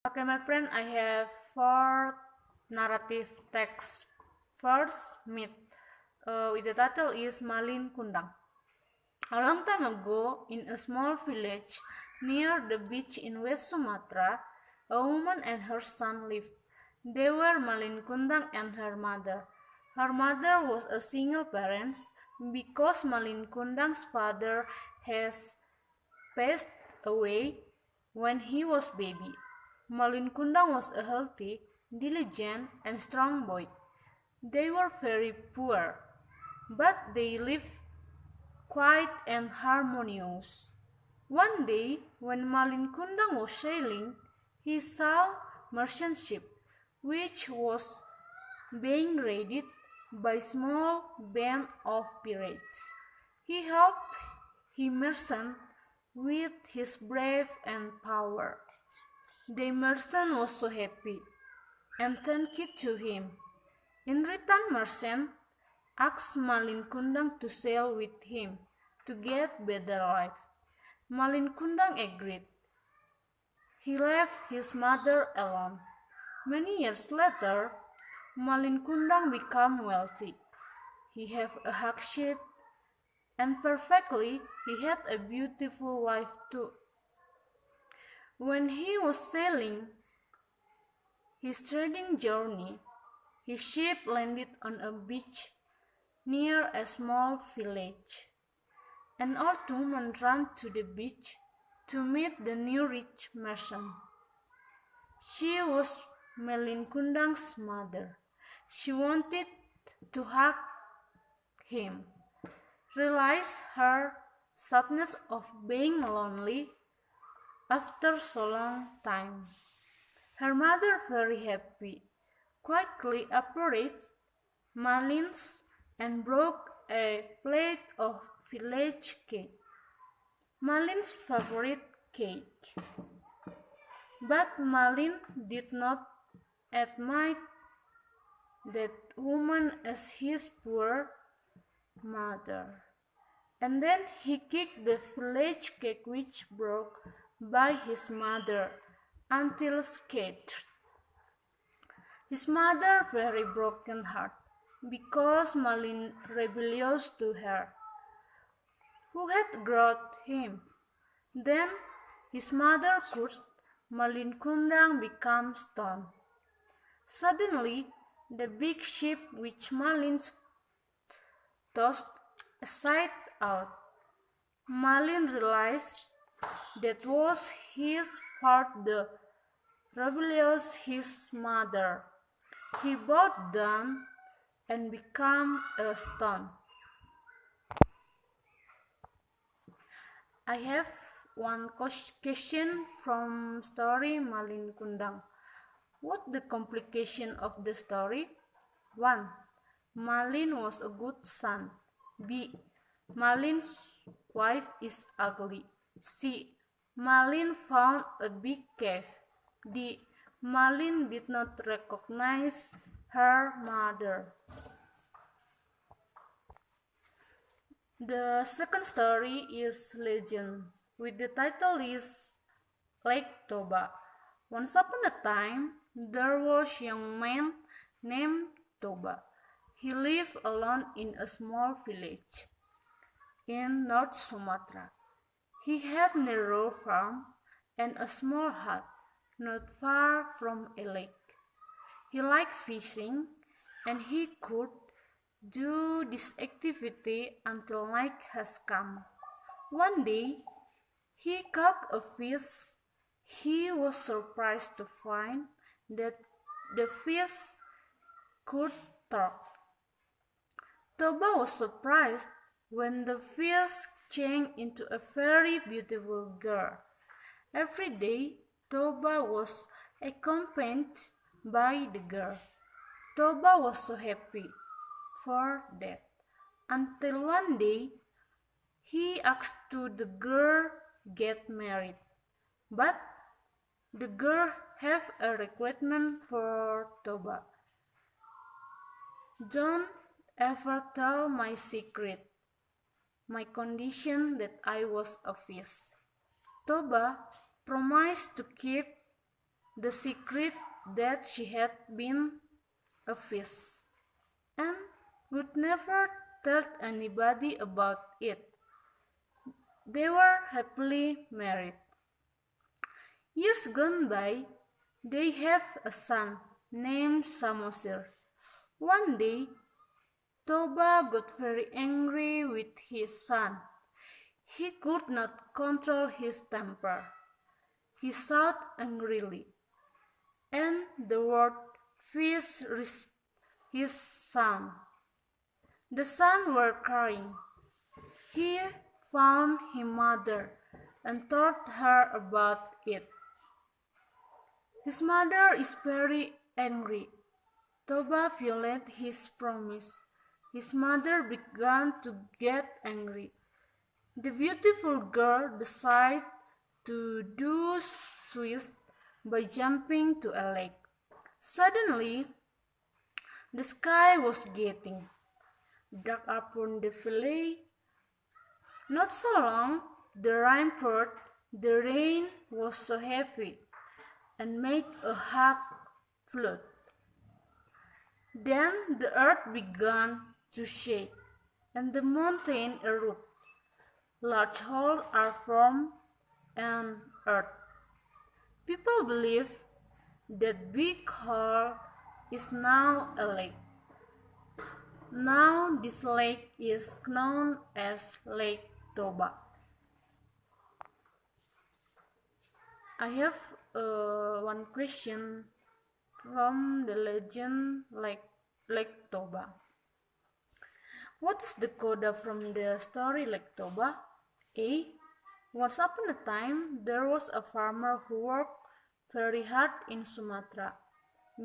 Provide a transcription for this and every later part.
Okay, my friend, I have four narrative texts. First, myth, with the title is Malin Kundang. A long time ago, in a small village near the beach in West Sumatra, a woman and her son lived. They were Malin Kundang and her mother. Her mother was a single parent because Malin Kundang's father has passed away when he was baby. Malin Kundang was a healthy, diligent, and strong boy. They were very poor, but they lived quiet and harmonious. One day, when Malin Kundang was sailing, he saw merchant ship, which was being raided by small band of pirates. He helped him merchant with his brave and power. The merchant was so happy and thanked to him. In return, merchant asked Malin Kundang to sail with him to get better life. Malin Kundang agreed. He left his mother alone. Many years later, Malin Kundang became wealthy. He had a hardship, and perfectly he had a beautiful wife too. When he was sailing his trading journey, his ship landed on a beach near a small village. An old woman ran to the beach to meet the new rich merchant. She was Malin Kundang's mother. She wanted to hug him, realize her sadness of being lonely after so long time. Her mother, very happy, quickly approached Malin's and broke a plate of village cake, Malin's favorite cake. But Malin did not admire that woman as his poor mother. And then he kicked the village cake which broke by his mother until scattered. His mother very broken heart because Malin rebellious to her, who had brought him. Then his mother cursed Malin Kundang became stone. Suddenly, the big ship which Malin tossed aside out. Malin realized that was his fault, the rebellious his mother. He bowed down and became a stone. I have one question from story Malin Kundang. What the complication of the story? 1. Malin was a good son. B. Malin's wife is ugly. C. Malin found a big cave. D. Malin did not recognize her mother. The second story is legend, with the title is Lake Toba. Once upon a time, there was a young man named Toba. He lived alone in a small village in North Sumatra. He had a narrow farm and a small hut not far from a lake. He liked fishing and he could do this activity until night has come. One day, he caught a fish. He was surprised to find that the fish could talk. Toba was surprised when the fish changed into a very beautiful girl. Every day, Toba was accompanied by the girl. Toba was so happy for that until one day he asked to the girl get married. But the girl have a requirement for Toba. Don't ever tell my secret, my condition that I was a fish. Toba promised to keep the secret that she had been a fish, and would never tell anybody about it. They were happily married. Years gone by, they have a son named Samosir. One day, Toba got very angry with his son. He could not control his temper. He shouted angrily, and the word fish reached his son. The sons were crying. He found his mother and told her about it. His mother is very angry. Toba violated his promise. His mother began to get angry. The beautiful girl decided to do suicide by jumping to a lake. Suddenly, the sky was getting dark upon the valley. Not so long, the rain poured. The rain was so heavy and made a hard flood. Then the earth began to shake, and the mountain erupted. Large holes are formed in earth. People believe that big hole is now a lake. Now this lake is known as Lake Toba. I have one question from the legend Lake Toba. What is the coda from the story Lake Toba? A. Once upon a time, there was a farmer who worked very hard in Sumatra.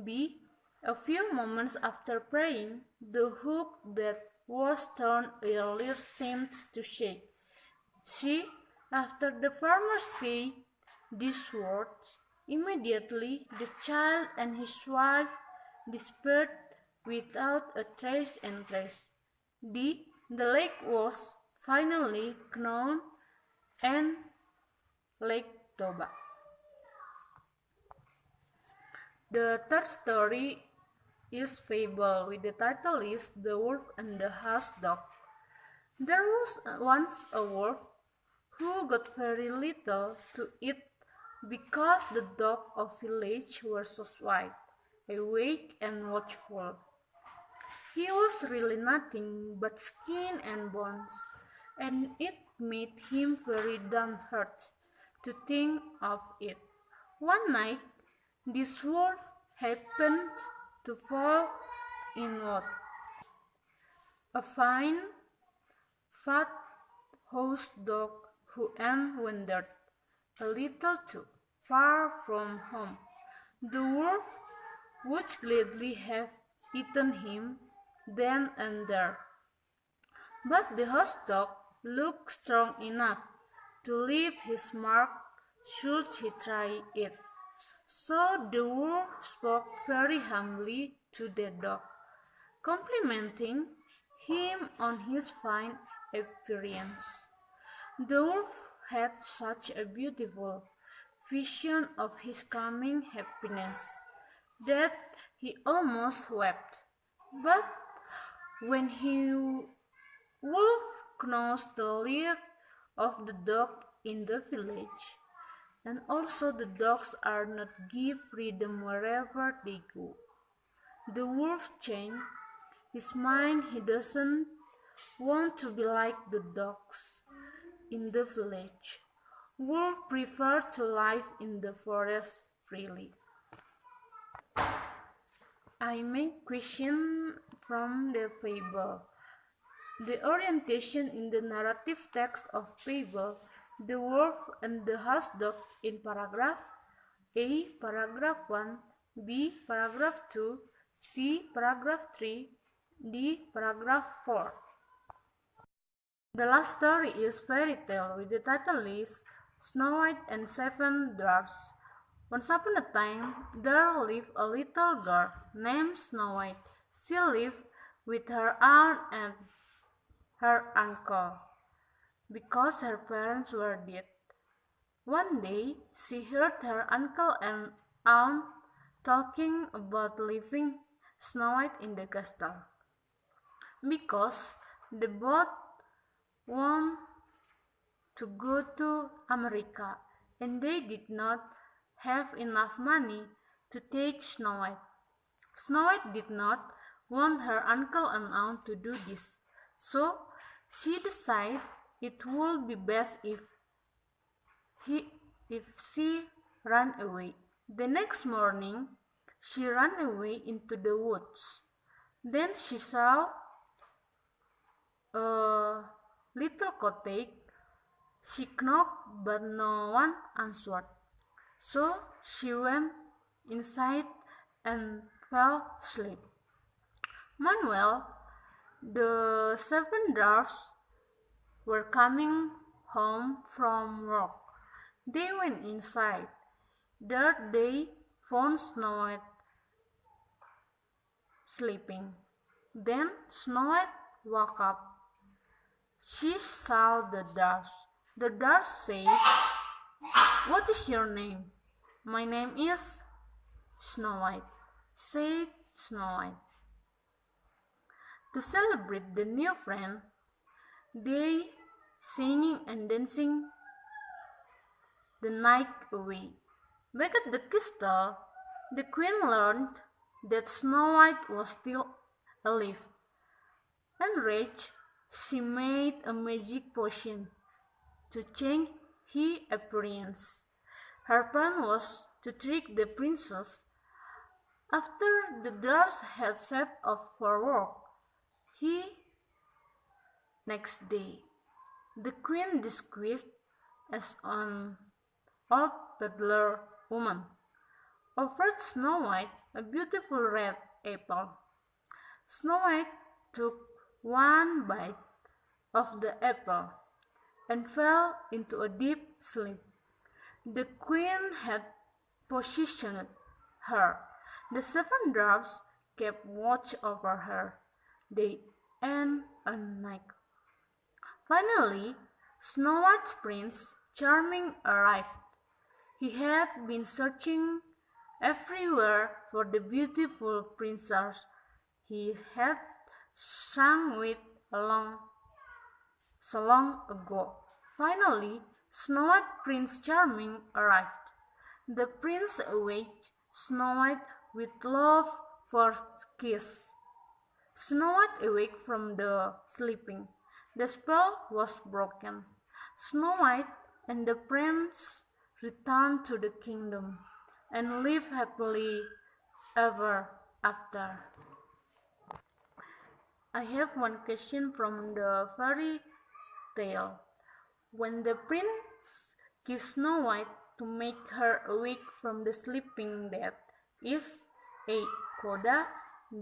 B. A few moments after praying, the hook that was turned earlier seemed to shake. C. After the farmer said these words, immediately the child and his wife disappeared without a trace and trace. D. The lake was finally known as Lake Toba. The third story is fable with the title is The Wolf and the House Dog. There was once a wolf who got very little to eat because the dogs of village were so swift, awake and watchful. He was really nothing but skin and bones, and it made him very downhearted to think of it. One night, this wolf happened to fall in what? A fine, fat house dog who had wandered a little too far from home. The wolf would gladly have eaten him then and there, but the house dog looked strong enough to leave his mark should he try it. So the wolf spoke very humbly to the dog, complimenting him on his fine appearance. The wolf had such a beautiful vision of his coming happiness that he almost wept. But when he wolf knows the life of the dog in the village, and also the dogs are not give freedom wherever they go. The wolf changed his mind. He doesn't want to be like the dogs in the village. Wolf prefer to live in the forest freely. I make question from the fable. The orientation in the narrative text of fable, the wolf and the house dog in paragraph A, paragraph 1, B, paragraph 2, C, paragraph 3, D, paragraph 4. The last story is fairy tale with the title is Snow White and Seven Dwarfs. Once upon a time, there lived a little girl named Snow White. She lived with her aunt and her uncle because her parents were dead. One day, she heard her uncle and aunt talking about leaving Snow White in the castle because they both want to go to America and they did not have enough money to take Snow White. Snow White did not want her uncle and aunt to do this, so she decided it would be best if she ran away. The next morning, she ran away into the woods. Then she saw a little cottage. She knocked, but no one answered. So she went inside and fell asleep. Meanwhile, the seven dwarfs were coming home from work. They went inside. There they found Snow White sleeping. Then Snow White woke up. She saw the dwarfs. The dwarfs said, "What is your name?" "My name is Snow White," said Snow White. To celebrate the new friend, they singing and dancing the night away. Back at the castle, the queen learned that Snow White was still alive. Enraged, she made a magic potion to change his appearance. Her plan was to trick the princess. After the dwarfs had set off for work, next day, the queen disguised as an old peddler woman offered Snow White a beautiful red apple. Snow White took one bite of the apple and fell into a deep sleep. The queen had positioned her. The seven dwarfs kept watch over her day and night. Finally, Snow White's Prince Charming arrived. He had been searching everywhere for the beautiful princess he had sung with so long ago. Finally, Snow White Prince Charming arrived. The prince awaked Snow White with love for kiss. Snow White awake from the sleeping. The spell was broken. Snow White and the prince returned to the kingdom and lived happily ever after. I have one question from the fairy tale. When the prince kissed Snow White to make her awake from the sleeping death, is A. Coda,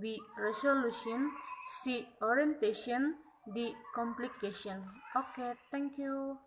B. Resolution, C. Orientation, D. Complication. Okay, thank you.